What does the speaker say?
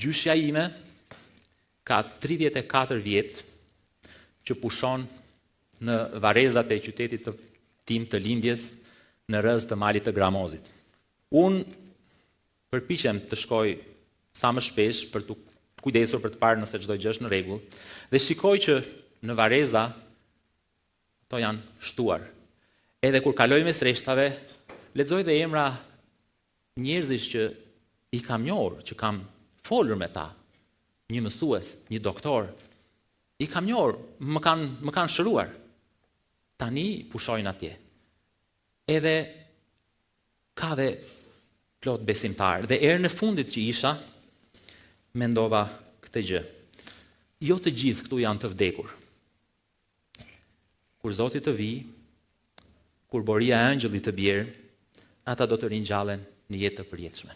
Gjyshja ime ka 34 vjet që pushon në varezat e qytetit tim të lindjes në rrez të malit të Gramozit. Unë përpiqem të shkoj sa më shpesh për të kujdesur për të parë nëse çdo gjë është në rregull dhe shikoj që në vareza ato janë shtuar. Edhe kur kaloj mes rreshtave, lexoj dhe emra njerëzish që i kam njohur, që kam folur me ta, një mësues, një doktor, i kam njohur, më kanë shëruar. Tani pushojnë atje. Edhe ka dhe plot besimtar. Dhe erën e fundit që isha, mendova këtë gjë. Jo të gjithë këtu janë të vdekur. Kur Zoti të vijë, kur boria e angjëllit të bjerë, ata do të ringjallen në jetë të përjetshme.